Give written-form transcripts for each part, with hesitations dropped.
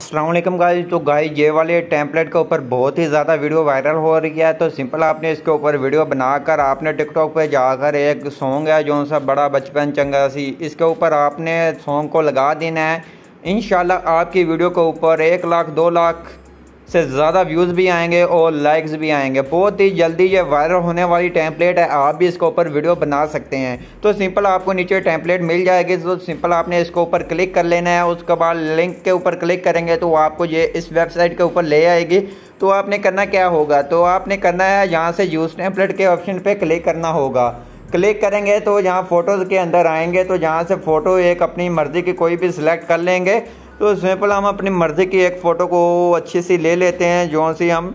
अस्सलाम वालेकुम गाइस। तो गाइस ये वाले टेम्पलेट के ऊपर बहुत ही ज़्यादा वीडियो वायरल हो रही है। तो सिंपल आपने इसके ऊपर वीडियो बनाकर आपने टिकटॉक पे जाकर एक सॉन्ग है जो सा बड़ा बचपन चंगा सी, इसके ऊपर आपने सॉन्ग को लगा देना है। इंशाल्लाह आपकी वीडियो के ऊपर 1 लाख 2 लाख से ज़्यादा व्यूज़ भी आएंगे और लाइक्स भी आएंगे। बहुत ही जल्दी ये वायरल होने वाली टेम्पलेट है, आप भी इसके ऊपर वीडियो बना सकते हैं। तो सिंपल आपको नीचे टेम्पलेट मिल जाएगी, तो सिंपल आपने इसके ऊपर क्लिक कर लेना है। उसके बाद लिंक के ऊपर क्लिक करेंगे तो आपको ये इस वेबसाइट के ऊपर ले आएगी। तो आपने करना क्या होगा, तो आपने करना है यहाँ से यूज़ टेम्पलेट के ऑप्शन पर क्लिक करना होगा। क्लिक करेंगे तो यहाँ फ़ोटोज़ के अंदर आएंगे, तो जहाँ से फ़ोटो एक अपनी मर्ज़ी की कोई भी सिलेक्ट कर लेंगे। तो सिंपल हम अपनी मर्ज़ी की एक फ़ोटो को अच्छी सी ले लेते हैं जो सी हम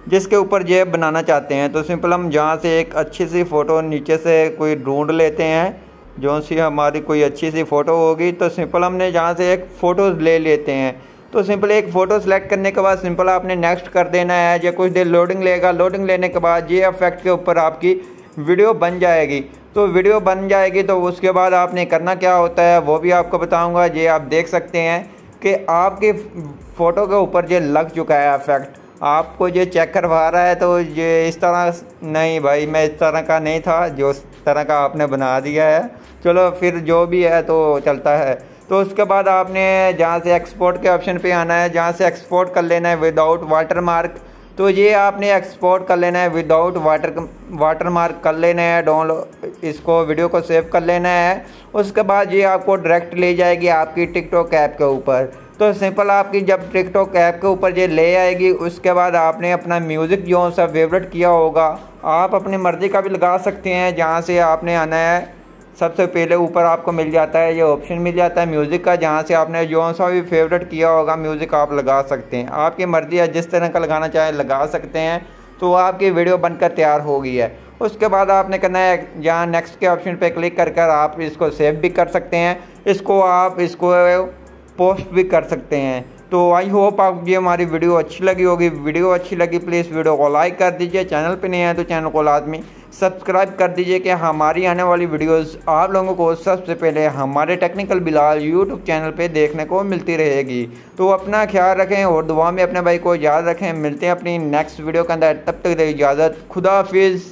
जिसके ऊपर ये बनाना चाहते हैं। तो सिंपल हम जहाँ से एक अच्छी सी फ़ोटो नीचे से कोई ढूंढ लेते हैं जो सी हमारी कोई अच्छी सी फ़ोटो होगी। तो सिंपल हमने जहाँ से एक फ़ोटो ले लेते हैं। तो सिंपल एक फ़ोटो सेलेक्ट करने के बाद सिंपल आपने नेक्स्ट कर देना है। ये कुछ देर लोडिंग लेगा, लोडिंग लेने के बाद ये इफेक्ट के ऊपर आपकी वीडियो बन जाएगी। तो वीडियो बन जाएगी तो उसके बाद आपने करना क्या होता है वो भी आपको बताऊंगा। ये आप देख सकते हैं कि आपकी फ़ोटो के ऊपर ये लग चुका है इफेक्ट, आपको ये चेक करवा रहा है। तो ये इस तरह नहीं भाई, मैं इस तरह का नहीं था जो इस तरह का आपने बना दिया है। चलो फिर जो भी है तो चलता है। तो उसके बाद आपने जहाँ से एक्सपोर्ट के ऑप्शन पे आना है, जहाँ से एक्सपोर्ट कर लेना है विदाउट वाटरमार्क। तो ये आपने एक्सपोर्ट कर लेना है विदाउट वाटरमार्क कर लेना है। डाउनलोड इसको वीडियो को सेव कर लेना है। उसके बाद ये आपको डायरेक्ट ले जाएगी आपकी टिकटॉक ऐप के ऊपर। तो सिंपल आपकी जब टिकटॉक ऐप के ऊपर ये ले आएगी उसके बाद आपने अपना म्यूज़िक जो सा फेवरेट किया होगा आप अपनी मर्ज़ी का भी लगा सकते हैं। जहाँ से आपने आना है सबसे पहले ऊपर आपको मिल जाता है ये ऑप्शन मिल जाता है म्यूज़िक का, जहाँ से आपने जो सा भी फेवरेट किया होगा म्यूज़िक आप लगा सकते हैं। आपकी मर्ज़ी है, जिस तरह का लगाना चाहे लगा सकते हैं। तो आपकी वीडियो बनकर तैयार हो गई है। उसके बाद आपने करना है जहाँ नेक्स्ट के ऑप्शन पे क्लिक कर आप इसको सेव भी कर सकते हैं, इसको पोस्ट भी कर सकते हैं। तो आई होप आपको ये हमारी वीडियो अच्छी लगी होगी। वीडियो अच्छी लगी प्लीज़ वीडियो को लाइक कर दीजिए, चैनल पे नहीं है तो चैनल को लाजमी सब्सक्राइब कर दीजिए कि हमारी आने वाली वीडियोस आप लोगों को सबसे पहले हमारे टेक्निकल बिलाल यूट्यूब चैनल पे देखने को मिलती रहेगी। तो अपना ख्याल रखें और दुआ में अपने भाई को याद रखें। मिलते हैं अपनी नेक्स्ट वीडियो के अंदर, तब तक इजाज़त, खुदा हाफिज़।